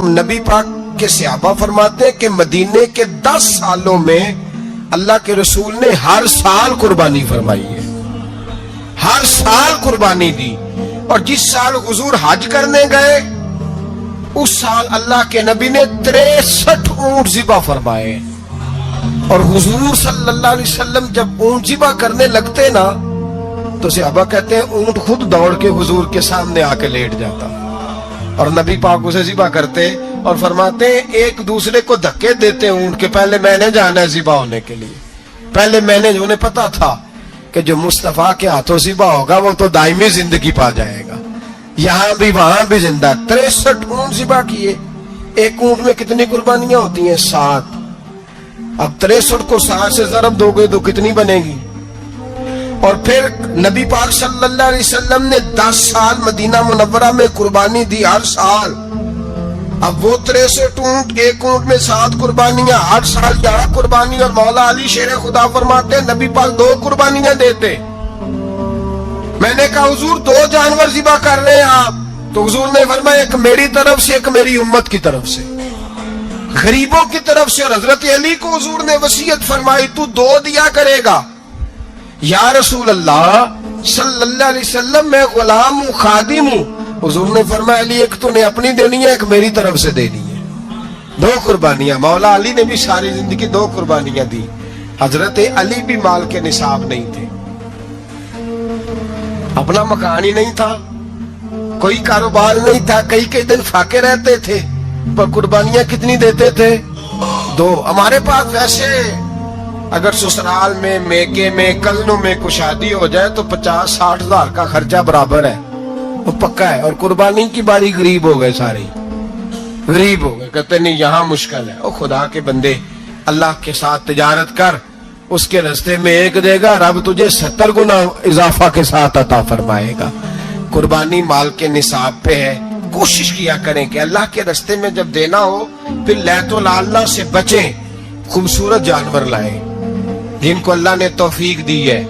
نبی پاک کے صحابہ فرماتے ہیں کہ مدینے کے 10 سالوں میں اللہ کے رسول نے ہر سال قربانی فرمائی ہے، ہر سال قربانی دی. اور جس سال حضور حج کرنے گئے اس سال اللہ کے نبی نے 63 اونٹ ذبح فرمائے. اور حضور صلی اللہ علیہ وسلم جب اونٹ ذبح کرنے لگتے نا تو صحابہ کہتے ہیں اونٹ خود دوڑ کے حضور کے سامنے آ کے لیٹ جاتا اور نبی پاک اسے ذبح کرتے اور فرماتے ہیں ایک دوسرے کو دھکے دیتے اونٹ کے پہلے میں نے جانا ہے ذبح ہونے کے لیے. پہلے میں نے انہیں پتا تھا کہ جو مصطفیٰ کے ہاتھوں ذبح ہوگا وہ تو دائمی زندگی پا جائے گا، یہاں بھی وہاں بھی زندہ. 63 اونٹ ذبح کیے. ایک اونٹ میں کتنی قربانیاں ہوتی ہیں؟ 7. اب 63 کو 7 سے ضرب دو گے تو کتنی بنے گی؟ اور پھر نبی پاک صلی اللہ علیہ وسلم نے 10 سال مدینہ منورہ میں قربانی دی، ہر سال. اب وہ 63 اونٹ، ایک اونٹ میں 7 قربانیاں، ہر سال 11 قربانی. اور مولا علی شیر خدا فرماتے ہیں نبی پاک 2 قربانیاں دیتے. میں نے کہا حضور 2 جانور ذبح کر رہے ہیں آپ؟ تو حضور نے فرمایا ایک میری طرف سے، ایک میری امت کی طرف سے، غریبوں کی طرف سے. اور حضرت علی کو حضور نے وصیت فرمائی تو 2 دیا کرے گا. یا رسول اللہ صلی اللہ علیہ وسلم میں غلام ہوں، خادم ہوں. حضور نے فرمایا علی ایک تو نے اپنی دینی ہے، ایک میری طرف سے دینی ہے. 2 قربانیاں. مولا علی نے بھی ساری زندگی 2 قربانیاں دی. حضرت علی بھی مال کے نصاب نہیں تھے، اپنا مکان ہی نہیں تھا، کوئی کاروبار نہیں تھا، کئی دن فاقے رہتے تھے، پر قربانیاں کتنی دیتے تھے؟ 2. ہمارے پاس ویسے اگر سسرال میں، میکے میں، کزنوں میں کوئی شادی ہو جائے تو 50-60 ہزار کا خرچہ برابر ہے، وہ پکا ہے. اور قربانی کی باری غریب ہو گئے، سارے غریب ہو گئے. کہتے نہیں یہاں مشکل ہے. او خدا کے بندے اللہ کے ساتھ تجارت کر، اس کے رستے میں 1 دے گا، رب تجھے 70 گنا اضافہ کے ساتھ عطا فرمائے گا. قربانی مال کے نصاب پہ ہے. کوشش کیا کریں کہ اللہ کے رستے میں جب دینا ہو پھر لیت و لالہ سے بچیں. خوبصورت جانور لائیں جن کو اللہ نے توفیق دی ہے.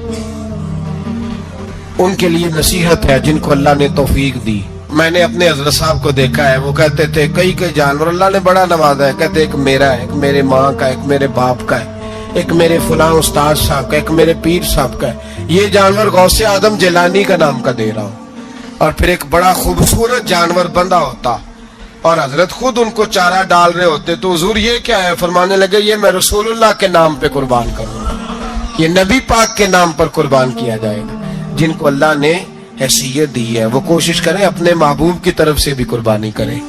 ان کے لیے نصیحت ہے جن کو اللہ نے توفیق دی. میں نے اپنے حضرت صاحب کو دیکھا ہے، وہ کہتے تھے کئی جانور اللہ نے بڑا نوازا ہے. کہتے ایک میرا ہے، ایک میرے ماں کا، ایک میرے باپ کا ہے، ایک میرے فلاں استاد صاحب کا، ایک میرے پیر صاحب کا ہے. یہ جانور غوث اعظم جیلانی کا نام کا دے رہا ہوں. اور پھر ایک بڑا خوبصورت جانور بندہ ہوتا اور حضرت خود ان کو چارہ ڈال رہے ہوتے. تو حضور یہ کیا ہے؟ فرمانے لگے یہ میں رسول اللہ کے نام پہ قربان کروں گا، یہ نبی پاک کے نام پر قربان کیا جائے گا. جن کو اللہ نے حیثیت دی ہے وہ کوشش کریں اپنے محبوب کی طرف سے بھی قربانی کریں،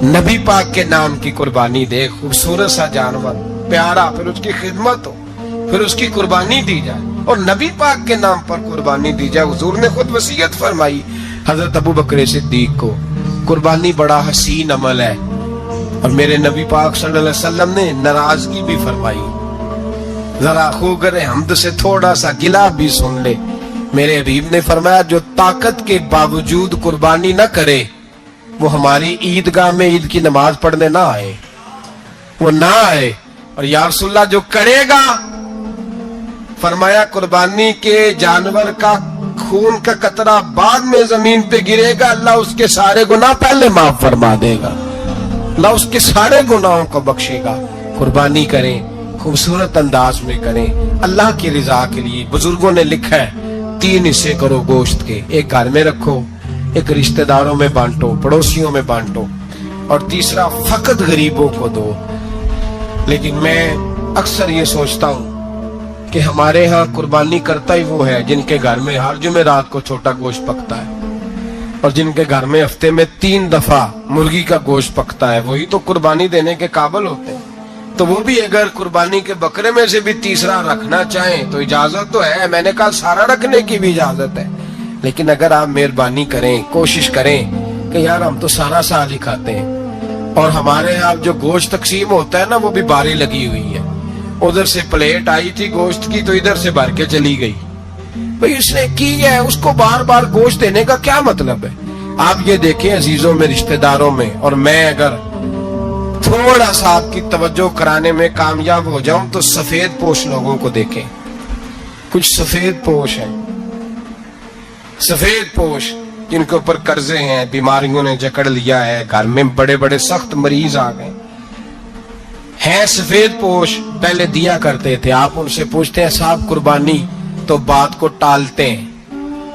نبی پاک کے نام کی قربانی دے. خوبصورت سا جانور پیارا، پھر اس کی خدمت ہو، پھر اس کی قربانی دی جائے اور نبی پاک کے نام پر قربانی دی جائے. حضور نے خود وصیت فرمائی حضرت ابو بکر صدیق کو، قربانی بڑا حسین عمل ہے. اور میرے نبی پاک صلی اللہ علیہ وسلم نے ناراضگی بھی فرمائی، ذرا خوگر حمد سے تھوڑا سا گلا بھی سن لے. میرے حبیب نے فرمایا جو طاقت کے باوجود قربانی نہ کرے وہ ہماری عیدگاہ میں عید کی نماز پڑھنے نہ آئے، وہ نہ آئے. اور یا رسول اللہ جو کرے گا، فرمایا قربانی کے جانور کا خون کا قطرہ بعد میں زمین پہ گرے گا، اللہ اس کے سارے گناہ پہلے معاف فرما دے گا، اللہ اس کے سارے گناہوں کو بخشے گا. قربانی کریں، خوبصورت انداز میں کریں، اللہ کی رضا کے لیے. بزرگوں نے لکھا ہے 3 حصے کرو گوشت کے، ایک گھر میں رکھو، ایک رشتہ داروں میں بانٹو، پڑوسیوں میں بانٹو، اور تیسرا فقط غریبوں کو دو. لیکن میں اکثر یہ سوچتا ہوں کہ ہمارے ہاں قربانی کرتا ہی وہ ہے جن کے گھر میں ہر جمعرات کو چھوٹا گوشت پکتا ہے، اور جن کے گھر میں ہفتے میں 3 دفعہ مرغی کا گوشت پکتا ہے، وہی تو قربانی دینے کے قابل ہوتے ہیں. تو وہ بھی اگر قربانی کے بکرے میں سے بھی تیسرا رکھنا چاہیں تو اجازت تو ہے. میں نے کہا سارا رکھنے کی بھی اجازت ہے، لیکن اگر آپ مہربانی کریں، کوشش کریں کہ یار ہم تو سارا سال ہی کھاتے ہیں، اور ہمارے یہاں جو گوشت تقسیم ہوتا ہے نا وہ بھی باری لگی ہوئی ہے. ادھر سے پلیٹ آئی تھی گوشت کی تو ادھر سے بھر کے چلی گئی. بھئی اس نے کی ہے، اس کو بار بار گوشت دینے کا کیا مطلب ہے؟ آپ یہ دیکھیں عزیزوں میں، رشتہ داروں میں، اور میں اگر تھوڑا سا آپ کی توجہ کرانے میں کامیاب ہو جاؤں تو سفید پوش لوگوں کو دیکھیں. کچھ سفید پوش ہیں، سفید پوش جن کے اوپر قرضے ہیں, بیماریوں نے جکڑ لیا ہے, گھر میں بڑے بڑے سخت مریض آ گئے ہیں, سفید پوش پہلے دیا کرتے تھے. آپ ان سے پوچھتے ہیں صاحب قربانی, تو بات کو ٹالتے ہیں.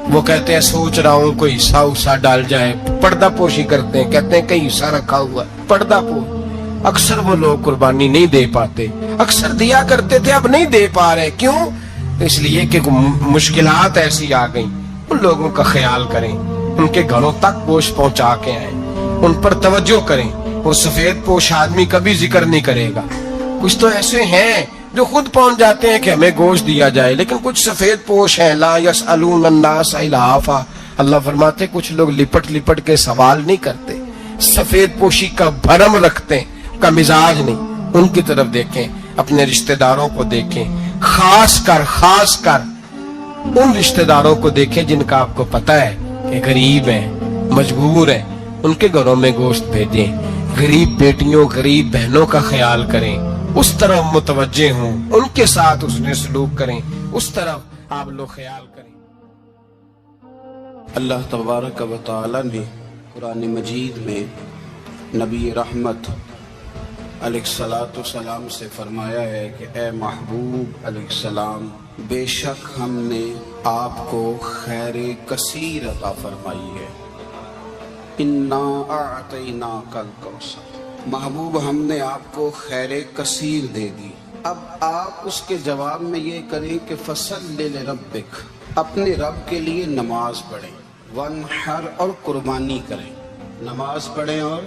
وہ کہتے ہیں سوچ رہا ہوں کوئی حصہ ڈال جائے. پردہ پوشی کرتے ہیں, کہتے ہیں کئی حصہ رکھا ہوا ہے, پردہ پوش. اکثر وہ لوگ قربانی نہیں دے پاتے, اکثر دیا کرتے تھے اب نہیں دے پا رہے. کیوں؟ اس لیے کہ مشکلات ایسی آ گئیں. ان لوگوں کا خیال کریں, ان کے گھروں تک گوشت پہنچا کے آئیں, ان پر توجہ کریں. وہ سفید پوش آدمی کبھی ذکر نہیں کرے گا. کچھ تو ایسے ہیں جو خود پہنچ جاتے ہیں کہ ہمیں گوشت دیا جائے, لیکن کچھ سفید پوش ہیں لا یسألون الناس الہافا. اللہ فرماتے کچھ لوگ لپٹ لپٹ کے سوال نہیں کرتے, سفید پوشی کا بھرم رکھتے ہیں, کا مزاج نہیں. ان کی طرف دیکھیں, اپنے رشتہ داروں کو دیکھیں, خاص کر ان رشتہ داروں کو دیکھیں جن کا آپ کو پتا ہے کہ غریب ہیں, مجبور ہیں. ان کے گھروں میں گوشت بھیجیں. غریب بیٹیوں, غریب بہنوں کا خیال کریں, اس طرف متوجہ ہوں, ان کے ساتھ اس نے سلوک کریں, اس طرف آپ لوگ خیال کریں. اللہ تبارک و تعالی نے قرآن مجید میں نبی رحمت علیہ الصلاۃ والسلام سے فرمایا ہے کہ اے محبوب علیہ السلام, بے شک ہم نے آپ کو خیر کثیر عطا فرمائی ہے. انا اعطیناک الکوثر, محبوب ہم نے آپ کو خیر کثیر دے دی. اب آپ اس کے جواب میں یہ کریں کہ فصل لربک, اپنے رب کے لیے نماز پڑھیں, وانحر اور قربانی کریں. نماز پڑھیں اور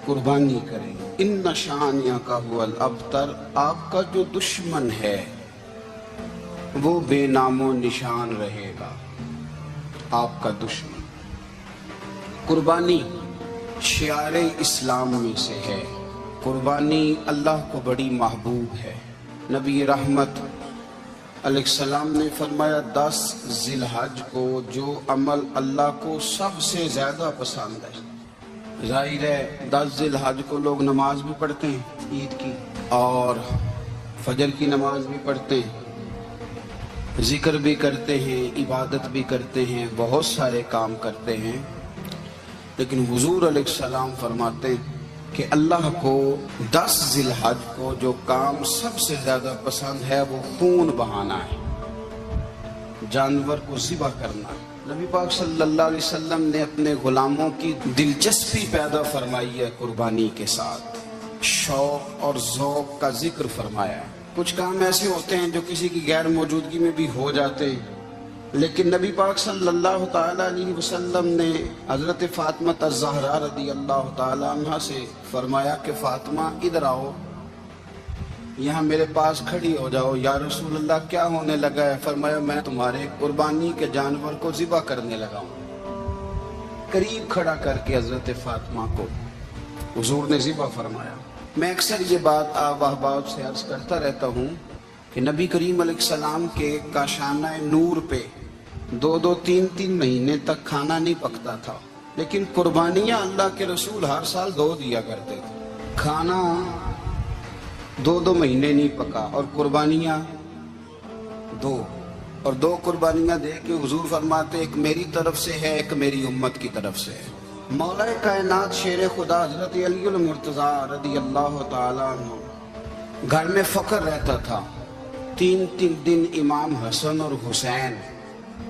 قربانی کریں. ان شانئک ھو الابتر, آپ کا جو دشمن ہے وہ بے نام و نشان رہے گا. آپ کا دشمن. قربانی شعار اسلام میں سے ہے. قربانی اللہ کو بڑی محبوب ہے. نبی رحمت علیہ السلام نے فرمایا 10 ذی الحج کو جو عمل اللہ کو سب سے زیادہ پسند ہے. ظاہر ہے 10 ذی الحج کو لوگ نماز بھی پڑھتے ہیں عید کی, اور فجر کی نماز بھی پڑھتے ہیں, ذکر بھی کرتے ہیں, عبادت بھی کرتے ہیں, بہت سارے کام کرتے ہیں. لیکن حضور علیہ السلام فرماتے ہیں کہ اللہ کو 10 ذی الحج کو جو کام سب سے زیادہ پسند ہے وہ خون بہانا ہے, جانور کو ذبح کرنا ہے. نبی پاک صلی اللہ علیہ وسلم نے اپنے غلاموں کی دلچسپی پیدا فرمائی ہے قربانی کے ساتھ, شوق اور ذوق کا ذکر فرمایا ہے. کچھ کام ایسے ہوتے ہیں جو کسی کی غیر موجودگی میں بھی ہو جاتے ہیں, لیکن نبی پاک صلی اللہ تعالی علیہ وسلم نے حضرت فاطمہ الزہرا رضی اللہ تعالی عنہ سے فرمایا کہ فاطمہ ادھر آؤ, یہاں میرے پاس کھڑی ہو جاؤ. یا رسول اللہ کیا ہونے لگا ہے؟ فرمایا میں تمہارے قربانی کے جانور کو ذبح کرنے لگا ہوں. قریب کھڑا کر کے حضرت فاطمہ کو حضور نے ذبح فرمایا. میں اکثر یہ بات آپ احباب سے عرض کرتا رہتا ہوں کہ نبی کریم علیہ السلام کے کاشانہ نور پہ 2 3 مہینے تک کھانا نہیں پکتا تھا, لیکن قربانیاں اللہ کے رسول ہر سال 2 دیا کرتے تھے. کھانا 2 مہینے نہیں پکا اور قربانیاں 2, اور 2 قربانیاں دے کے حضور فرماتے ایک میری طرف سے ہے, ایک میری امت کی طرف سے ہے. مولا کائنات شیر خدا حضرت علی المرتضیٰ رضی اللہ تعالیٰ عنہ گھر میں فقر رہتا تھا. 3 دن امام حسن اور حسین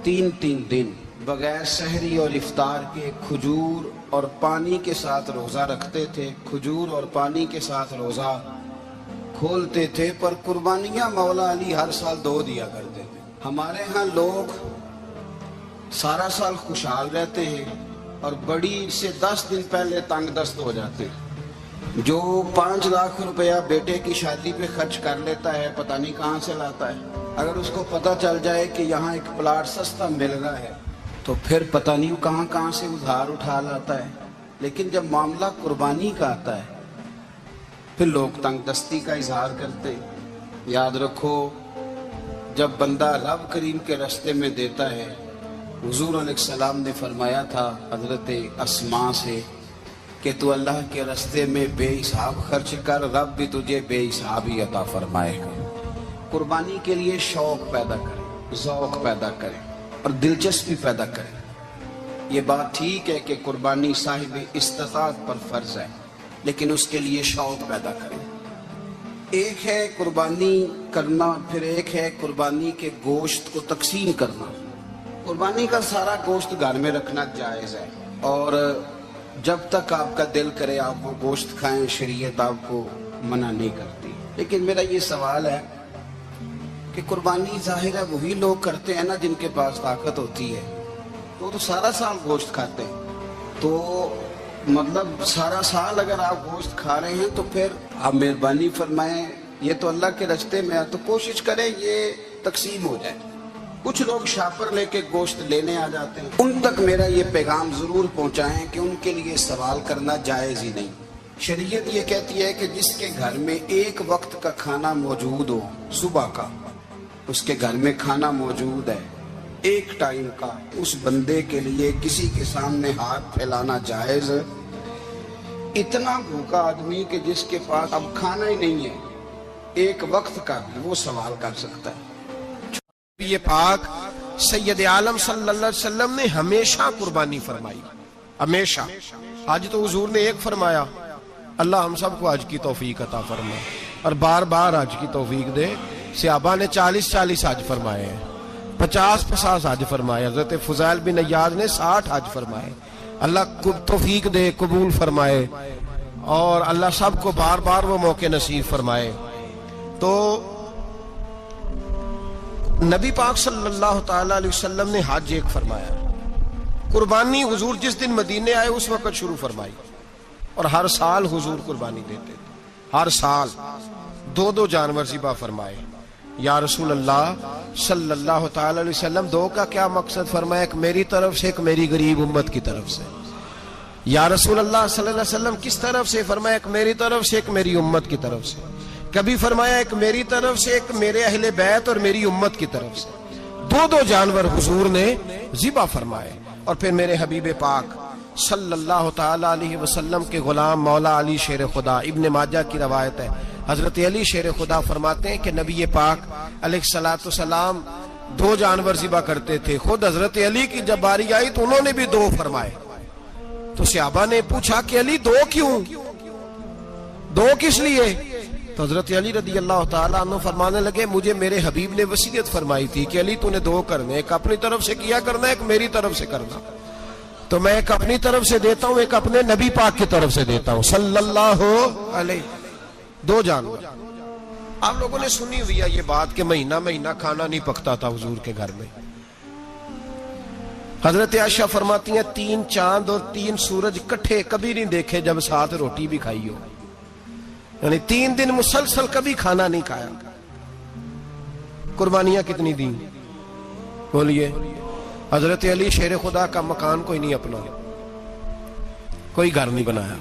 3 دن بغیر سحری اور افطار کے کھجور اور پانی کے ساتھ روزہ رکھتے تھے, کھجور اور پانی کے ساتھ روزہ کھولتے تھے. پر قربانیاں مولا علی ہر سال 2 دیا کرتے تھے. ہمارے ہاں لوگ سارا سال خوشحال رہتے ہیں اور بڑی سے 10 دن پہلے تنگ دست ہو جاتے ہیں. جو 5 لاکھ روپیہ بیٹے کی شادی پہ خرچ کر لیتا ہے پتہ نہیں کہاں سے لاتا ہے. اگر اس کو پتہ چل جائے کہ یہاں ایک پلاٹ سستا مل رہا ہے تو پھر پتہ نہیں کہاں سے ادھار اٹھا لاتا ہے. لیکن جب معاملہ قربانی کا آتا ہے پھر لوگ تنگ دستی کا اظہار کرتے. یاد رکھو جب بندہ رب کریم کے راستے میں دیتا ہے, حضور علیہ السلام نے فرمایا تھا حضرت اسماء سے کہ تو اللہ کے راستے میں بے حساب خرچ کر, رب بھی تجھے بے حساب ہی عطا فرمائے گا. قربانی کے لیے شوق پیدا کریں, ذوق پیدا کریں اور دلچسپی پیدا کریں. یہ بات ٹھیک ہے کہ قربانی صاحب استطاعت پر فرض ہے، لیکن اس کے لیے شوق پیدا کریں۔ ایک ہے قربانی کرنا، پھر ایک ہے قربانی کے گوشت کو تقسیم کرنا۔ قربانی کا سارا گوشت گھر میں رکھنا جائز ہے، اور جب تک آپ کا دل کرے آپ وہ گوشت کھائیں، شریعت آپ کو منع نہیں کرتی۔ لیکن میرا یہ سوال ہے کہ قربانی ظاہر ہے وہی لوگ کرتے ہیں نا جن کے پاس طاقت ہوتی ہے، تو سارا سال گوشت کھاتے ہیں، تو مطلب سارا سال اگر آپ گوشت کھا رہے ہیں تو پھر آپ مہربانی فرمائیں، یہ تو اللہ کے راستے میں ہے تو کوشش کریں یہ تقسیم ہو جائے۔ کچھ لوگ شاپر لے کے گوشت لینے آ جاتے ہیں، ان تک میرا یہ پیغام ضرور پہنچائیں کہ ان کے لیے سوال کرنا جائز ہی نہیں۔ شریعت یہ کہتی ہے کہ جس کے گھر میں ایک وقت کا کھانا موجود ہو، صبح کا، اس کے گھر میں کھانا موجود ہے ایک ٹائم کا، اس بندے کے لیے کسی کے سامنے ہاتھ پھیلانا جائز۔ اتنا بھوکا آدمی کہ جس کے پاس اب کھانا ہی نہیں ہے ایک وقت کا، بھی وہ سوال کر سکتا ہے۔ یہ پاک سید عالم صلی اللہ علیہ وسلم نے ہمیشہ قربانی فرمائی، ہمیشہ۔ آج تو حضور نے ایک فرمایا، اللہ ہم سب کو حج کی توفیق عطا فرمائے، اور بار بار حج کی توفیق دے۔ صحابہ نے 40 حج فرمائے ہیں، 50 حج فرمائے، حضرت فضیل بن عیاض نے 60 حج فرمائے۔ اللہ توفیق دے، قبول فرمائے، اور اللہ سب کو بار بار وہ موقع نصیب فرمائے۔ تو نبی پاک صلی اللہ تعالی علیہ وسلم نے حج ایک فرمایا، قربانی حضور جس دن مدینے آئے اس وقت شروع فرمائی، اور ہر سال حضور قربانی دیتے تھے، ہر سال 2 جانور ذبح فرمائے۔ یا رسول اللہ صلی اللہ تعالی علیہ وسلم، 2 کا کیا مقصد فرمایا؟ ایک میری طرف سے، ایک میری غریب امت کی طرف سے۔ یا رسول اللہ صلی اللہ علیہ وسلم کس طرف سے فرمایا؟ ایک میری طرف سے، ایک میری امت کی طرف سے۔ کبھی فرمایا ایک میری طرف سے، ایک میرے اہل بیت اور میری امت کی طرف سے۔ 2 جانور حضور نے ذبح فرمائے، اور پھر میرے حبیب پاک صلی اللہ تعالی علیہ وسلم کے غلام مولا علی شیر خدا، ابن ماجہ کی روایت ہے، حضرت علی شیر خدا فرماتے ہیں کہ نبی پاک علیہ الصلوۃ والسلام 2 جانور ذبح کرتے تھے۔ خود حضرت علی کی جب باری آئی تو انہوں نے بھی 2 فرمائے۔ تو صحابہ نے پوچھا کہ علی 2 کیوں؟ 2 کس لیے؟ تو حضرت علی رضی اللہ تعالیٰ عنہ فرمانے لگے، مجھے میرے حبیب نے وصیت فرمائی تھی کہ علی تو نے 2 کرنے، ایک اپنی طرف سے کیا کرنا، ایک میری طرف سے کرنا۔ تو میں ایک اپنی طرف سے دیتا ہوں، ایک اپنے نبی پاک کی طرف سے دیتا ہوں صلی اللہ علیہ۔ 2 جانور۔ آپ لوگوں نے سنی ہوئی ہے یہ بات کہ مہینہ کھانا نہیں پکتا تھا حضور کے گھر میں۔ حضرت عائشہ فرماتی ہیں 3 چاند اور 3 سورج کٹھے کبھی نہیں دیکھے جب ساتھ روٹی بھی کھائی ہو، یعنی 3 دن مسلسل کبھی کھانا نہیں کھایا۔ قربانیاں کتنی دیں؟ بولیے۔ حضرت علی شیر خدا کا مکان کوئی نہیں اپنا، کوئی گھر نہیں بنایا۔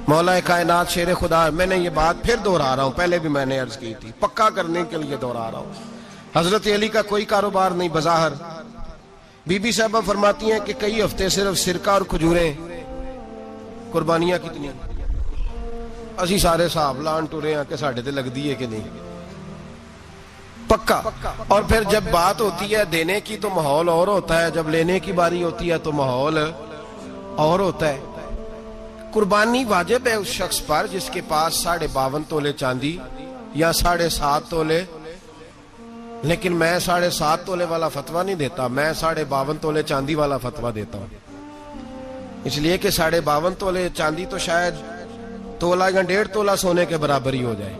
مولا کائنات شیر خدا، میں نے یہ بات پھر دہرا رہا ہوں، پہلے بھی میں نے عرض کی تھی، پکا کرنے کے لیے دہرا رہا ہوں۔ حضرت علی کا کوئی کاروبار نہیں بظاہر۔ بی بی صاحبہ فرماتی ہیں کہ کئی ہفتے صرف سرکہ اور کھجوریں۔ قربانیاں کتنی؟ اسی سارے صاحب لان ٹورے ہیں کہ ساڑھے تے لگ دی ہے کہ نہیں، پکا۔ اور پھر جب بات ہوتی ہے دینے کی تو ماحول اور ہوتا ہے، جب لینے کی باری ہوتی ہے تو ماحول اور ہوتا ہے۔ قربانی واجب ہے اس شخص پر جس کے پاس 52.5 تولے چاندی یا 7.5 تولے، لیکن میں 7.5 تولے والا فتویٰ نہیں دیتا، میں 52.5 تولے چاندی والا فتویٰ دیتا ہوں، اس لیے کہ 52.5 تولے چاندی تو شاید تولہ یا 1.5 تولہ سونے کے برابر ہی ہو جائے،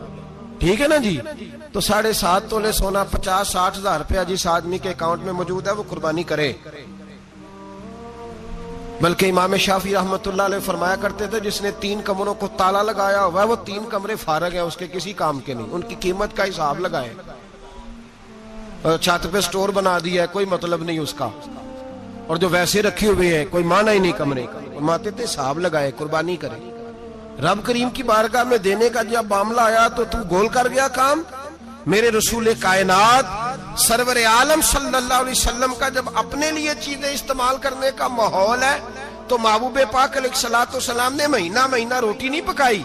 ٹھیک ہے نا جی؟ تو 7.5 تولے سونا 50-60 ہزار روپیہ جس آدمی کے اکاؤنٹ میں موجود ہے وہ قربانی کرے۔ بلکہ امام شافعی رحمۃ اللہ علیہ فرمایا کرتے تھے جس نے 3 کمروں کو تالا لگایا ہوا ہے وہ 3 کمرے فارغ ہیں، اس کے کسی کام کے نہیں، ان کی قیمت کا حساب لگائے۔ چھت پہ سٹور بنا دیا ہے، کوئی مطلب نہیں اس کا، اور جو ویسے رکھی ہوئے ہیں کوئی معنی ہی نہیں کمرے کا، فرماتے تھے حساب لگائے، قربانی کرے۔ رب کریم کی بارگاہ میں دینے کا جب معاملہ آیا تو گول کر گیا کام۔ میرے رسول کائنات سرور عالم صلی اللہ علیہ وسلم کا جب اپنے لیے چیزیں استعمال کرنے کا ماحول ہے تو محبوب پاک علیہ الصلوۃ والسلام نے مہینہ روٹی نہیں پکائی۔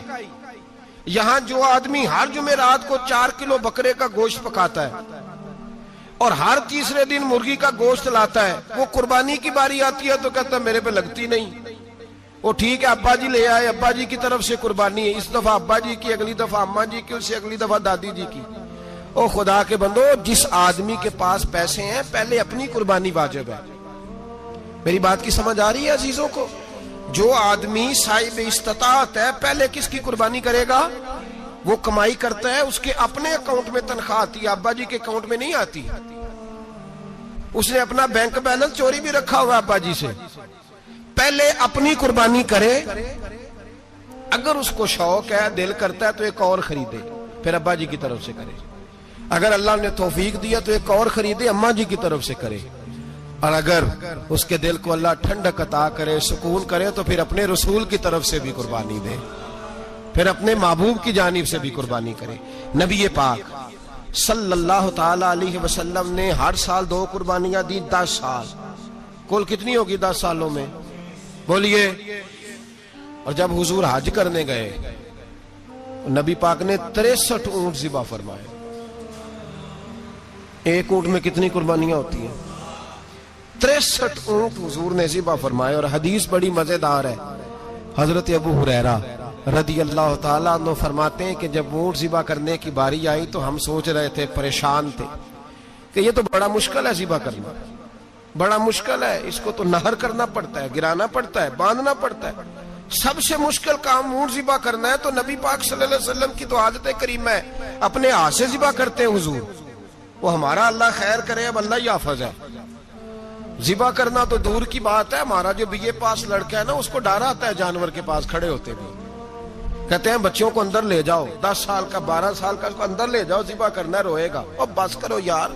یہاں جو آدمی ہر جمعرات کو 4 کلو بکرے کا گوشت پکاتا ہے، اور ہر تیسرے دن مرغی کا گوشت لاتا ہے. وہ قربانی کی باری آتی ہے تو کہتا ہے میرے پہ لگتی نہیں. وہ ٹھیک ہے ابا جی لے آئے, ابا جی کی طرف سے قربانی ہے, اس دفعہ ابا جی کی, اگلی دفعہ اماں جی کی, اس سے اگلی دفعہ دادی جی کی. او خدا کے بندو, جس آدمی کے پاس پیسے ہیں پہلے اپنی قربانی واجب ہے. میری بات کی سمجھ آ رہی ہے عزیزوں کو؟ جو آدمی صاحب استطاعت ہے پہلے کس کی قربانی کرے گا؟ وہ کمائی کرتا ہے, اس کے اپنے اکاؤنٹ میں تنخواہ آتی ہے, ابا جی کے اکاؤنٹ میں نہیں آتی. اس نے اپنا بینک بیلنس چوری بھی رکھا ہوا ابا جی سے. پہلے اپنی قربانی کرے, اگر اس کو شوق ہے, دل کرتا ہے تو ایک اور خریدے, پھر ابا جی کی طرف سے کرے. اگر اللہ نے توفیق دیا تو ایک اور خریدے, اماں جی کی طرف سے کرے. اور اگر اس کے دل کو اللہ ٹھنڈک عطا کرے, سکون کرے, تو پھر اپنے رسول کی طرف سے بھی قربانی دے, پھر اپنے محبوب کی جانب سے بھی قربانی کرے. نبی پاک صلی اللہ تعالی علیہ وسلم نے ہر سال 2 قربانیاں دی, 10 سال. کل کتنی ہوگی 10 سالوں میں؟ بولیے. اور جب حضور حج کرنے گئے, نبی پاک نے 63 اونٹ ذبح فرمائے. ایک اونٹ میں کتنی قربانیاں ہوتی ہیں؟ 63 اونٹ حضور نے ذبح فرمائے. اور حدیث بڑی مزیدار ہے. حضرت ابو ہریرہ رضی اللہ تعالیٰ عنہ فرماتے ہیں کہ جب اونٹ ذبح کرنے کی باری آئی تو ہم سوچ رہے تھے, پریشان تھے کہ یہ تو بڑا مشکل ہے ذبح کرنا, بڑا مشکل ہے, اس کو تو نہر کرنا پڑتا ہے, گرانا پڑتا ہے, باندھنا پڑتا ہے. سب سے مشکل کام اونٹ ذبح کرنا ہے. تو نبی پاک صلی اللہ علیہ وسلم کی تو عادت کریمہ ہے, اپنے ہاتھ سے ذبح کرتے ہیں حضور. وہ ہمارا اللہ خیر کرے, اب اللہ ہی حافظ ہے. ذبح کرنا تو دور کی بات ہے. ہمارا جو بی اے پاس لڑکا ہے نا, اس کو ڈر آتا ہے جانور کے پاس کھڑے ہوتے بھی. کہتے ہیں بچوں کو اندر لے جاؤ, 10 سال کا 12 سال کا, اس کو اندر لے جاؤ, ذبح کرنا, روئے گا. اور بس کرو یار,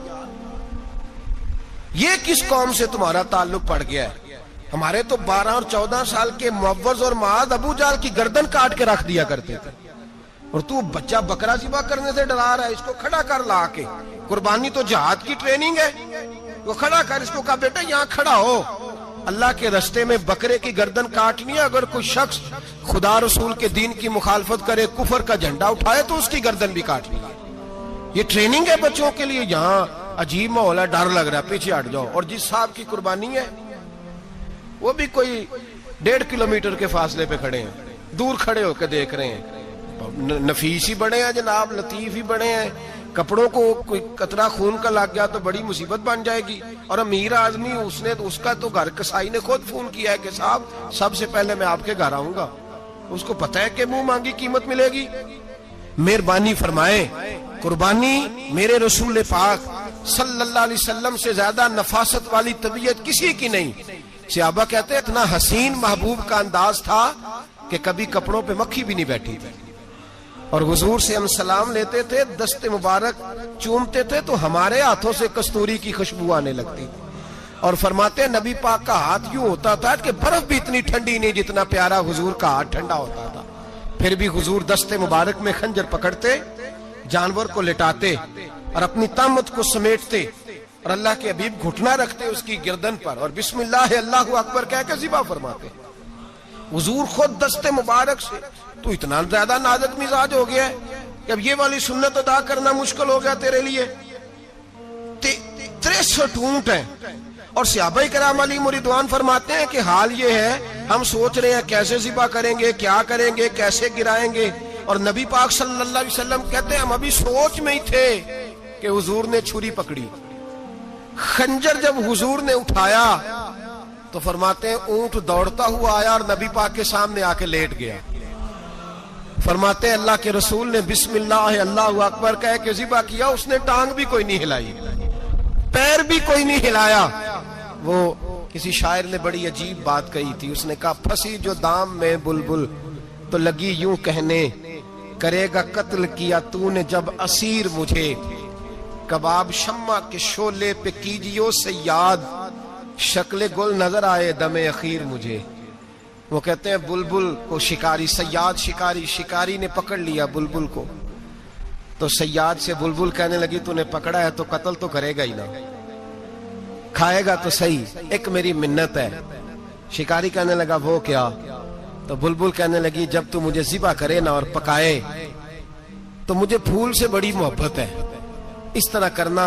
یہ کس قوم سے تمہارا تعلق پڑ گیا ہے؟ ہمارے تو 12 اور 14 سال کے معوذ اور معاذ ابو جہل کی گردن کاٹ کے رکھ دیا کرتے تھے. اور تو بچہ بکرا ذبح کرنے سے ڈرا رہا ہے, اس کو کھڑا کر لا کے. قربانی تو جہاد کی ٹریننگ ہے, وہ کھڑا کر, اس کو کہا بیٹا یہاں کھڑا ہو, اللہ کے رستے میں بکرے کی گردن کاٹنی ہے. اگر کوئی شخص خدا رسول کے دین کی مخالفت کرے, کفر کا جھنڈا اٹھائے, تو اس کی گردن بھی کاٹنی ہے. یہ ٹریننگ ہے بچوں کے لیے. یہاں عجیب ماحول ہے, ڈر لگ رہا ہے, پیچھے ہٹ جاؤ. اور جس صاحب کی قربانی ہے وہ بھی کوئی 1.5 کلومیٹر کے فاصلے پہ کھڑے ہیں, دور کھڑے ہو کے دیکھ رہے ہیں. نفیس ہی بڑے ہیں جناب, لطیف ہی بڑے ہیں. کپڑوں کو کوئی قطرہ خون کا لگ گیا تو بڑی مصیبت بن جائے گی. اور امیر آدمی, اس کا تو گھر کسائی نے خود فون کیا ہے کہ صاحب سب سے پہلے میں آپ کے گھر آؤں گا. اس کو پتہ ہے کہ منہ مانگی قیمت ملے گی. مہربانی فرمائے, قربانی میرے رسول پاک صلی اللہ علیہ وسلم سے زیادہ نفاست والی طبیعت کسی کی نہیں. صحابہ کہتے ہیں اتنا حسین محبوب کا انداز تھا کہ کبھی کپڑوں پہ مکھی بھی نہیں بیٹھی تھی. اور حضور سے ہم سلام لیتے تھے, دست مبارک چومتے تھے تو ہمارے ہاتھوں سے کستوری کی خوشبو آنے لگتی تھی. اور فرماتے ہیں نبی پاک کا ہاتھ یوں ہوتا تھا کہ برف بھی اتنی ٹھنڈی نہیں جتنا پیارا حضور کا ہاتھ ٹھنڈا ہوتا تھا. پھر بھی حضور دست مبارک میں خنجر پکڑتے, جانور کو لٹاتے اور اپنی طامت کو سمیٹتے, اور اللہ کے حبیب گھٹنا رکھتے اس کی گردن پر, اور بسم اللہ اللہ اکبر کہہ کے ذبح فرماتے. حضور خود دست مبارک سے. تو اتنا زیادہ نازک مزاج ہو گیا ہے کہ اب یہ والی سنت ادا کرنا مشکل ہو گیا تیرے لیے. 63 اونٹ ہیں. اور صحابہ کرام علیہم رضوان فرماتے ہیں کہ حال یہ ہے, ہم سوچ رہے ہیں کیسے ذبح کریں گے, کیا کریں گے, کیسے گرائیں گے. اور نبی پاک صلی اللہ علیہ وسلم کہتے ہیں ہم ابھی سوچ میں ہی تھے کہ حضور نے چھری پکڑی. خنجر جب حضور نے اٹھایا تو فرماتے ہیں اونٹ دوڑتا ہوا آیا اور نبی پاک کے سامنے آ کے لیٹ گیا. فرماتے ہیں اللہ کے رسول نے بسم اللہ اللہ اکبر کہہ کے ذبح کیا. اس نے ٹانگ بھی کوئی نہیں ہلائی, پیر بھی کوئی نہیں ہلایا. وہ کسی شاعر نے بڑی عجیب بات کہی تھی. اس نے کہا پھنسی جو دام میں بلبل تو لگی یوں کہنے, کرے گا قتل کیا تو نے جب اسیر مجھے, کباب شمع کے شولے پہ کیجیو سیاد, شکل گل نظر آئے دم اخیر مجھے. وہ کہتے ہیں بلبل کو شکاری, صیاد شکاری نے پکڑ لیا بلبل کو, تو صیاد سے بلبل کہنے لگی تو نے پکڑا ہے تو قتل تو کرے گا ہی نا, کھائے گا تو صحیح, ایک میری منت ہے. شکاری کہنے لگا وہ کیا؟ تو بلبل کہنے لگی جب تو مجھے ذبح کرے نا اور پکائے تو مجھے پھول سے بڑی محبت ہے, اس طرح کرنا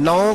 9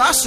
10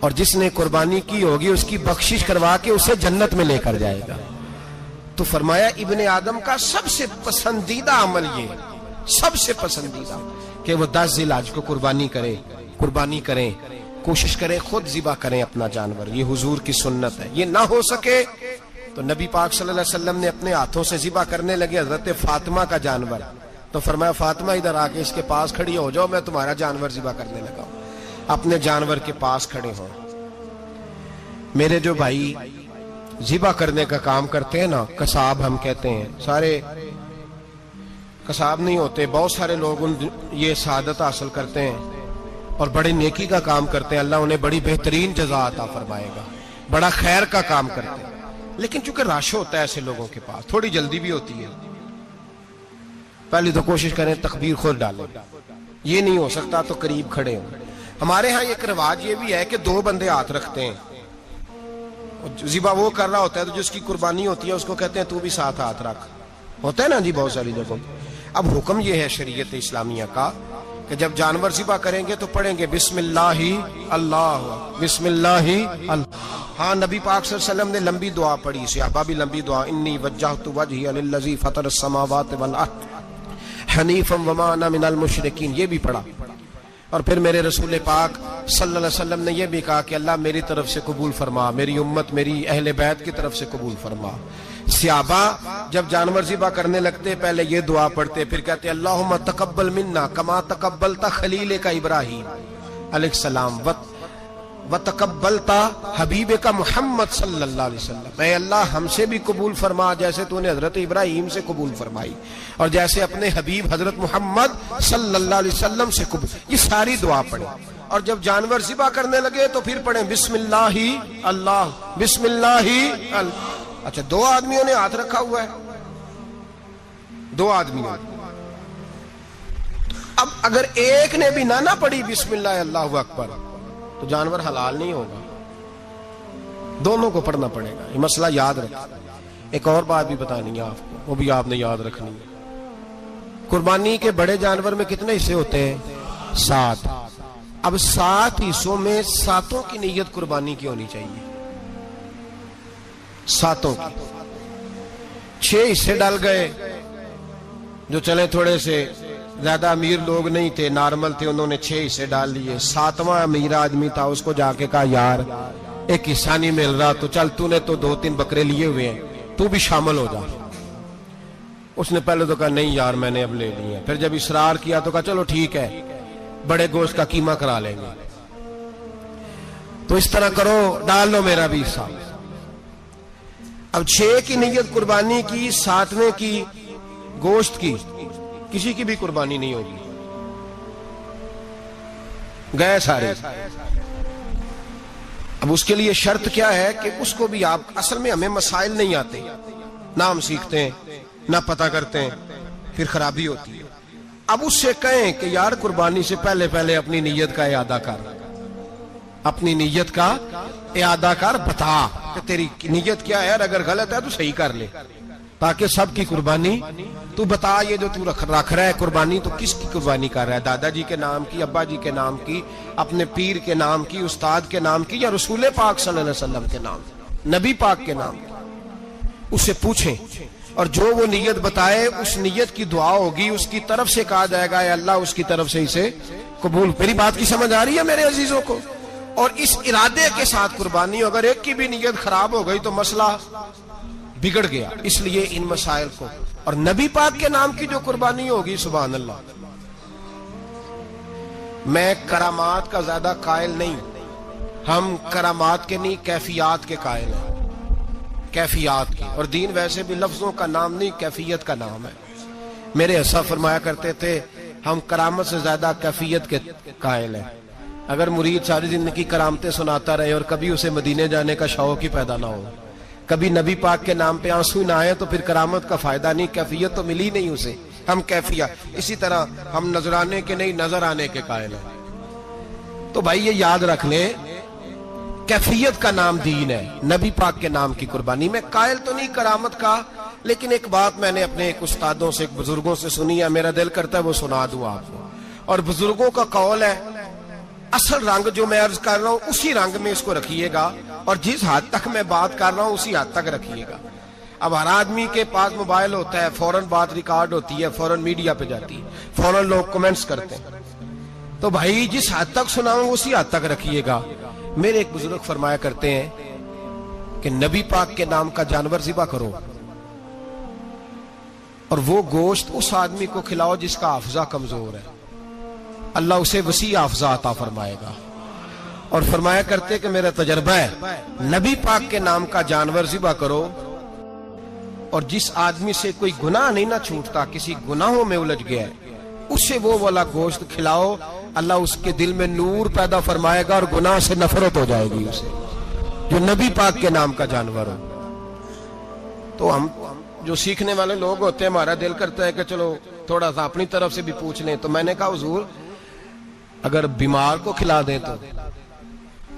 اور جس نے قربانی کی ہوگی اس کی بخشش کروا کے اسے جنت میں لے کر جائے گا۔ تو فرمایا ابن آدم کا سب سے پسندیدہ عمل یہ، سب سے پسندیدہ، کہ وہ 10 ذی الحج کو قربانی کریں، کوشش کریں خود ذبح کریں اپنا جانور۔ یہ حضور کی سنت ہے۔ یہ نہ ہو سکے تو نبی پاک صلی اللہ علیہ وسلم نے اپنے ہاتھوں سے ذبح کرنے لگے حضرت فاطمہ کا جانور، تو فرمایا فاطمہ ادھر آ کے اس کے پاس کھڑی ہو جاؤ، میں تمہارا جانور ذبح کرنے لگا ہوں۔ اپنے جانور کے پاس کھڑے ہوں۔ میرے جو بھائی ذبح کرنے کا کام کرتے ہیں نا، قصاب ہم کہتے ہیں، سارے قصاب نہیں ہوتے، بہت سارے لوگ یہ سعادت حاصل کرتے ہیں اور بڑے نیکی کا کام کرتے ہیں، اللہ انہیں بڑی بہترین جزا عطا فرمائے گا، بڑا خیر کا کام کرتے ہیں۔ لیکن چونکہ رش ہوتا ہے ایسے لوگوں کے پاس، تھوڑی جلدی بھی ہوتی ہے، پہلی تو کوشش کریں تکبیر خود ڈالیں، یہ نہیں ہو سکتا تو قریب کھڑے ہوں۔ ہمارے ہاں ایک رواج یہ بھی ہے کہ 2 بندے ہاتھ رکھتے ہیں، ذبح وہ کر رہا ہوتا ہے تو جس کی قربانی ہوتی ہے اس کو کہتے ہیں تو بھی ساتھ ہاتھ رکھ، ہوتا ہے نا جی بہت ساری جگہوں۔ اب حکم یہ ہے شریعت اسلامیہ کا کہ جب جانور ذبح کریں گے تو پڑھیں گے بسم اللہ اللہ، بسم اللہ اللہ۔ ہاں نبی پاک صلی اللہ علیہ وسلم نے لمبی دعا پڑھی، صحابہ بھی لمبی دعا، انی وجہت وجہی للذی فطر السماوات والارض حنیفا وما انا من المشرکین، یہ بھی پڑھا۔ اور پھر میرے رسول پاک صلی اللہ علیہ وسلم نے یہ بھی کہا کہ اللہ میری طرف سے قبول فرما، میری امت، میری اہل بیت کی طرف سے قبول فرما۔ صحابہ جب جانور ذبح کرنے لگتے پہلے یہ دعا پڑھتے، پھر کہتے اللہم تقبل منا کما تقبلت خلیل کا ابراہیم علیہ السلام وتقبلت حبیب کا محمد صلی اللہ علیہ وسلم، اے اللہ ہم سے بھی قبول فرما جیسے تو نے حضرت ابراہیم سے قبول فرمائی اور جیسے اپنے حبیب حضرت محمد صلی اللہ علیہ وسلم سے قبول۔ یہ ساری دعا پڑھیں، اور جب جانور ذبح کرنے لگے تو پھر پڑھیں بسم اللہ اللہ، بسم اللہ اللہ۔ اچھا 2 آدمیوں نے ہاتھ رکھا ہوا ہے، 2 آدمیوں، اب اگر ایک نے بھی نہ پڑھی بسم اللہ اللہ اکبر تو جانور حلال نہیں ہوگا، دونوں کو پڑھنا پڑے گا۔ یہ مسئلہ یاد رکھیں۔ ایک اور بات بھی بتانی ہے آپ کو، وہ بھی آپ نے یاد رکھنی ہے۔ قربانی کے بڑے جانور میں کتنے حصے ہوتے ہیں؟ 7۔ اب 7 حصوں میں 7 کی نیت قربانی کی ہونی چاہیے، 7 کی۔ 6 حصے ڈال گئے، جو چلے تھوڑے سے زیادہ امیر لوگ نہیں تھے، نارمل تھے، انہوں نے 6 حصے ڈال لیے۔ 7واں امیر آدمی تھا، اس کو جا کے کہا یار ایک حصہ نہیں مل رہا تو چل، تو نے تو 2-3 بکرے لیے ہوئے ہیں، تو بھی شامل ہو جا۔ اس نے پہلے تو کہا نہیں یار میں نے اب لے لیے، پھر جب اصرار کیا تو کہا چلو ٹھیک ہے بڑے گوشت کا قیمہ کرا لیں گے۔ تو اس طرح کرو، ڈال لو میرا بھی حصہ۔ اب 6 کی نیت قربانی کی، 7ویں کی گوشت کی، کسی کی بھی قربانی نہیں ہوگی، گئے سارے۔ اب اس کے لیے شرط کیا ہے کہ اس کو بھی آپ، اصل میں ہمیں مسائل نہیں آتے، نہ ہم سیکھتے ہیں نہ پتہ کرتے ہیں، پھر خرابی ہوتی ہے۔ اب اس سے کہیں کہ یار قربانی سے پہلے اپنی نیت کا اعادہ کر، اپنی نیت کا اعادہ کر، بتا کہ تیری نیت کیا ہے، اگر غلط ہے تو صحیح کر لے، تاکہ سب کی قربانی تو بتا۔ یہ جو تو رکھ رہا ہے قربانی، تو کس کی قربانی کر رہا ہے؟ دادا جی کے نام کی، ابا جی کے نام کی، اپنے پیر کے نام کی، استاد کے نام کی، یا رسول پاک صلی اللہ علیہ وسلم کے نام، نبی پاک کے نام کی؟ اس سے پوچھیں، اور جو وہ نیت بتائے اس نیت کی دعا ہوگی، اس کی طرف سے کہا جائے گا اے اللہ اس کی طرف سے اسے قبول۔ میری بات کی سمجھ آ رہی ہے میرے عزیزوں کو؟ اور اس ارادے کے ساتھ قربانی، اگر ایک کی بھی نیت خراب ہو گئی تو مسئلہ بگڑ گیا۔ اس لیے ان مسائل کو، اور نبی پاک کے نام کی جو قربانی ہوگی، سبحان اللہ۔ میں کرامات کا زیادہ قائل نہیں، ہم کرامات کے نہیں کیفیات کے قائل ہیں، کیفیات کی، اور دین ویسے بھی لفظوں کا نام نہیں کیفیت کا نام ہے۔ میرے حصہ فرمایا کرتے تھے ہم کرامت سے زیادہ کیفیت کے قائل ہیں۔ اگر مرید ساری زندگی کرامتیں سناتا رہے اور کبھی اسے مدینے جانے کا شوق ہی پیدا نہ ہو، کبھی نبی پاک کے نام پہ آنسو نہ آئے، تو پھر کرامت کا فائدہ نہیں، کیفیت تو ملی نہیں اسے۔ ہم کیفیت، اسی طرح ہم نظر آنے کے نہیں نظر آنے کے قائل ہیں۔ تو بھائی یہ یاد رکھ لیں، کیفیت کا نام دین ہے، نبی پاک کے نام کی قربانی۔ میں قائل تو نہیں کرامت کا، لیکن ایک بات میں نے اپنے ایک استادوں سے، ایک بزرگوں سے سنی ہے، میرا دل کرتا ہے وہ سنا دوں آپ کو۔ اور بزرگوں کا قول ہے اصل رنگ جو میں عرض کر رہا ہوں اسی رنگ میں اس کو رکھیے گا، اور جس حد تک میں بات کر رہا ہوں اسی حد تک رکھیے گا۔ اب ہر آدمی کے پاس موبائل ہوتا ہے، فوراً بات ریکارڈ ہوتی ہے، فوراً میڈیا پہ جاتی ہے، فوراً لوگ کمنٹس کرتے ہیں، تو بھائی جس حد تک سناؤں اسی حد تک رکھیے گا۔ میرے ایک بزرگ فرمایا کرتے ہیں کہ نبی پاک کے نام کا جانور ذبح کرو اور وہ گوشت اس آدمی کو کھلاؤ جس کا حافظہ کمزور ہے، اللہ اسے وسیع حافظہ عطا فرمائے گا۔ اور فرمایا کرتے کہ میرا تجربہ ہے، نبی پاک کے نام کا جانور ذبح کرو اور جس آدمی سے کوئی گناہ نہیں نہ چھوٹتا، کسی گناہوں میں الجھ گیا ہے، اسے وہ والا گوشت کھلاؤ، اللہ اس کے دل میں نور پیدا فرمائے گا اور گناہ سے نفرت ہو جائے گی اسے، جو نبی پاک کے نام کا جانور ہو۔ تو ہم جو سیکھنے والے لوگ ہوتے ہیں، ہمارا دل کرتا ہے کہ چلو تھوڑا سا اپنی طرف سے بھی پوچھ لیں، تو میں نے کہا حضور اگر بیمار کو کھلا دیں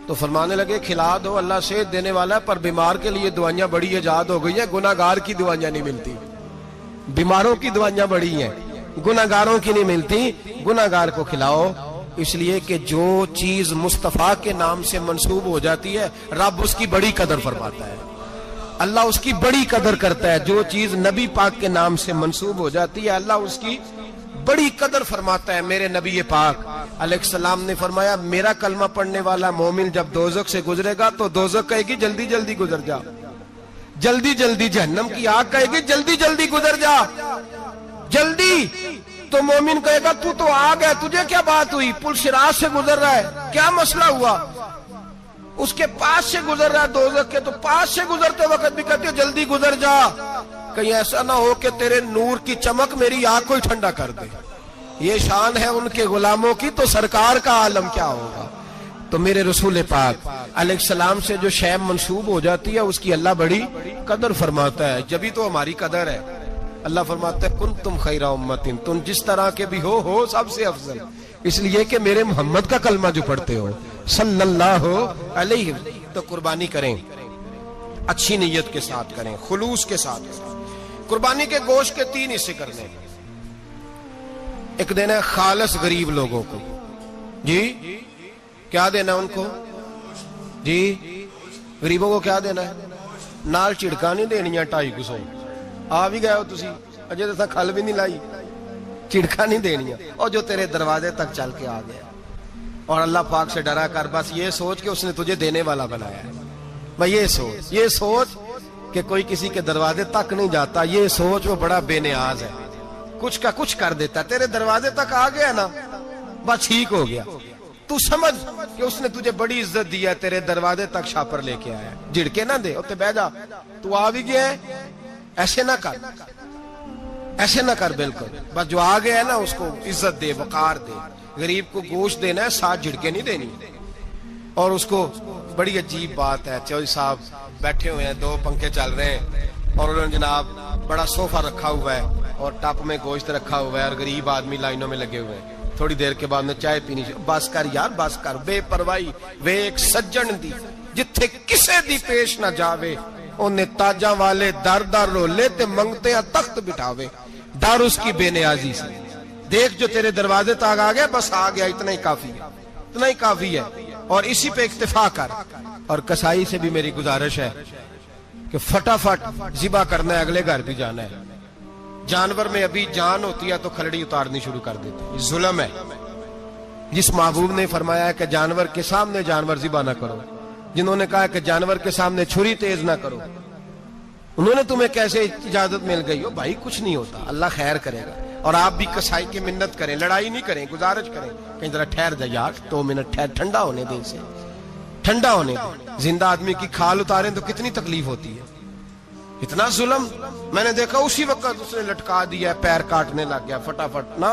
تو فرمانے لگے کھلا دو، اللہ صحت دینے والا ہے، پر بیمار کے لیے دوائیاں بڑی ایجاد ہو گئی ہیں، گناہگار کی دوائیاں نہیں ملتی، بیماروں کی دوائیاں بڑی ہیں، گناہگاروں کی نہیں ملتی، گناہگار کو کھلاؤ، اس لیے کہ جو چیز مصطفیٰ کے نام سے منسوب ہو جاتی ہے رب اس کی بڑی قدر فرماتا ہے، اللہ اس کی بڑی قدر کرتا ہے۔ جو چیز نبی پاک کے نام سے منسوب ہو جاتی ہے اللہ اس کی بڑی قدر فرماتا ہے۔ میرے نبی پاک علیہ السلام نے فرمایا میرا کلمہ پڑھنے والا مومن جب دوزخ سے گزرے گا تو دوزخ کہے گی جلدی جلدی گزر جا، جلدی جلدی، جہنم کی آگ کہے گی جلدی جلدی گزر جا، جلدی، تو مومن کہے گا تو آ گیا، تجھے کیا بات ہوئی، پل صراط سے گزر رہا ہے، کیا مسئلہ ہوا، اس کے پاس سے گزر رہا ہے دوزخ کے، تو پاس سے گزرتے وقت بھی کہتے جلدی گزر جا، کہیں ایسا نہ ہو کہ تیرے نور کی چمک میری آنکھ کو ہی ٹھنڈا کر دے۔ یہ شان ہے ان کے غلاموں کی، تو سرکار کا عالم کیا ہوگا۔ تو میرے رسول پاک علیہ السلام سے جو شے منسوب ہو جاتی ہے اس کی اللہ بڑی قدر فرماتا ہے، جبھی تو ہماری قدر ہے۔ اللہ فرماتا ہے کنتم خیر امت، تم جس طرح کے بھی ہو سب سے افضل، اس لیے کہ میرے محمد کا کلمہ جو پڑھتے ہو صلی اللہ علیہ وسلم۔ تو قربانی کریں، اچھی نیت کے ساتھ کریں، خلوص کے ساتھ کریں۔ قربانی کے گوشت کے 3 حصے کرنے، ایک دینا ہے خالص غریب لوگوں کو، جی کیا دینا ان کو، جی غریبوں کو کیا دینا ہے، نال چڑکا نہیں دینیاں 250 آ بھی گئے ہو تسی اجے تو کھل بھی نہیں لائی، چڑکا نہیں دینیاں، اور جو تیرے دروازے تک چل کے آ گیا، اور اللہ پاک سے ڈرا کر بس یہ سوچ کہ اس نے تجھے دینے والا بنایا ہے، بھائی یہ سوچ کہ کوئی کسی کے دروازے تک نہیں جاتا، یہ سوچ وہ بڑا بے نیاز ہے، کچھ کا کچھ کر دیتا، تیرے دروازے تک آ گیا نا بس ٹھیک ہو گیا، تو سمجھ کہ اس نے تجھے بڑی عزت دی ہے، تیرے دروازے تک شاپر لے کے آیا ہے، جھڑکے نہ دے، اتنے بہ جا، تو آ بھی گیا ہے، ایسے نہ کر، ایسے نہ کر، بالکل بس جو آ گیا ہے نا اس کو عزت دے، وقار دے۔ غریب کو گوشت دینا ہے، 7 جھڑکے نہیں دینی۔ اور اس کو بڑی عجیب بات ہے، چودھری صاحب بیٹھے ہوئے ہیں، 2 پنکھے چل رہے ہیں، اور انہوں نے جناب بڑا صوفہ رکھا ہوا ہے اور ٹپ میں گوشت رکھا ہوا ہے، اور غریب آدمی لائنوں میں لگے ہوئے ہیں، تھوڑی دیر کے بعد میں چائے پینی، بس کر یار بس کر، بے پرواہی وے ایک سجن دی جتھے کسے دی پیش نہ جاوے، انہیں تاجاں والے در در رولے تے منگتے ہیں تخت بٹھاوے، ڈر اس کی بے نیازی سے، دیکھ جو تیرے دروازے تک آ گیا، بس آ گیا، اتنا ہی کافی ہے، اتنا ہی کافی ہے، اور اسی پہ اکتفا کر۔ اور کسائی سے بھی میری گزارش ہے کہ فٹافٹ ذبح کرنا ہے، اگلے گھر بھی جانا ہے، جانور میں ابھی جان ہوتی ہے تو کھلڑی اتارنی شروع کر دیتے ہیں، یہ ظلم ہے۔ جس محبوب نے فرمایا ہے کہ جانور کے سامنے جانور ذبح نہ کرو، جنہوں نے کہا کہ جانور کے سامنے چھری تیز نہ کرو، انہوں نے تمہیں کیسے اجازت مل گئی ہو؟ بھائی کچھ نہیں ہوتا، اللہ خیر کرے گا۔ اور آپ بھی کسائی کی منت کریں، لڑائی نہیں کریں، گزارش کریں، کہیں ذرا ٹھہر جا یار، 2 منٹ ٹھہر، ٹھنڈا ہونے دے، اسے ٹھنڈا ہونے دے۔ زندہ آدمی کی کھال اتاریں تو کتنی تکلیف ہوتی ہے، اتنا ظلم میں نے دیکھا، اسی وقت اس نے لٹکا دیا، پیر کاٹنے لگ گیا، فٹافٹ نہ،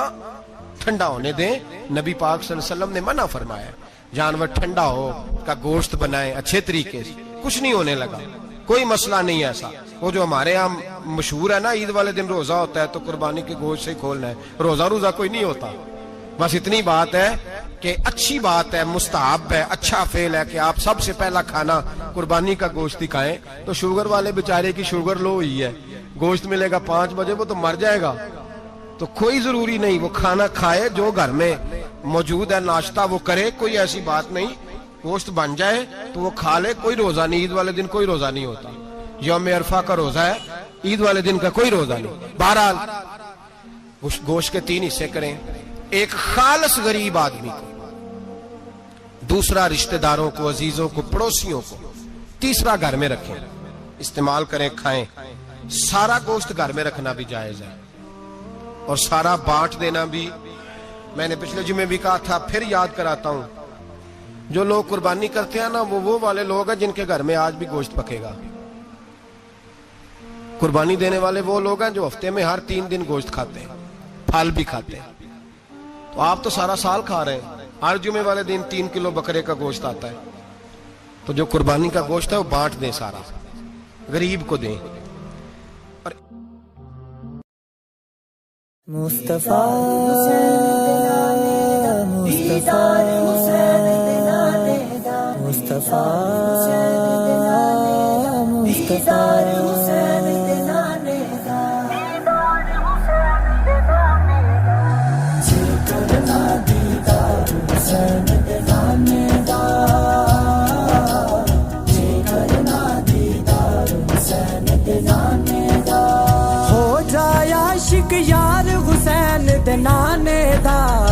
ٹھنڈا ہونے دیں۔ نبی پاک صلی اللہ علیہ وسلم نے منع فرمایا جانور ٹھنڈا ہو کا گوشت بنائیں اچھے طریقے سے، کچھ نہیں ہونے لگا، کوئی مسئلہ نہیں ہے ایسا۔ وہ جو ہمارے یہاں مشہور ہے نا، عید والے دن روزہ ہوتا ہے تو قربانی کے گوشت سے کھولنا ہے، روزہ کوئی نہیں ہوتا، بس اتنی بات ہے کہ اچھی بات ہے، مستحب ہے، اچھا فعل ہے کہ آپ سب سے پہلا کھانا قربانی کا گوشت ہی کھائیں۔ تو شوگر والے بیچارے کی شوگر لو ہوئی ہے، گوشت ملے گا 5 بجے، وہ تو مر جائے گا، تو کوئی ضروری نہیں، وہ کھانا کھائے جو گھر میں موجود ہے ناشتہ وہ کرے, کوئی ایسی بات نہیں, گوشت بن جائے تو وہ کھا لے, کوئی روزہ نہیں, عید والے دن کوئی روزہ نہیں ہوتا, یوم عرفہ کا روزہ ہے, عید والے دن کا کوئی روزہ نہیں. بہرحال گوشت کے 3 حصے کریں, ایک خالص غریب آدمی کو, دوسرا رشتہ داروں کو, عزیزوں کو, پڑوسیوں کو, تیسرا گھر میں رکھیں, استعمال کریں, کھائیں. سارا گوشت گھر میں رکھنا بھی جائز ہے, اور سارا بانٹ دینا بھی. میں نے پچھلے جمعے بھی کہا تھا, پھر یاد کراتا ہوں, جو لوگ قربانی کرتے ہیں نا وہ والے لوگ ہیں جن کے گھر میں آج بھی گوشت پکے گا. قربانی دینے والے وہ لوگ ہیں جو ہفتے میں ہر 3 دن گوشت کھاتے ہیں, پھل بھی کھاتے ہیں. تو آپ تو سارا سال کھا رہے ہیں, ہر جمعے والے دن 3 کلو بکرے کا گوشت آتا ہے. تو جو قربانی کا گوشت ہے وہ بانٹ دیں, سارا غریب کو دیں. مصطفیٰ مصطفیٰ مصطفیٰ ہو جائے عاشق یار حسین دے نانے دا.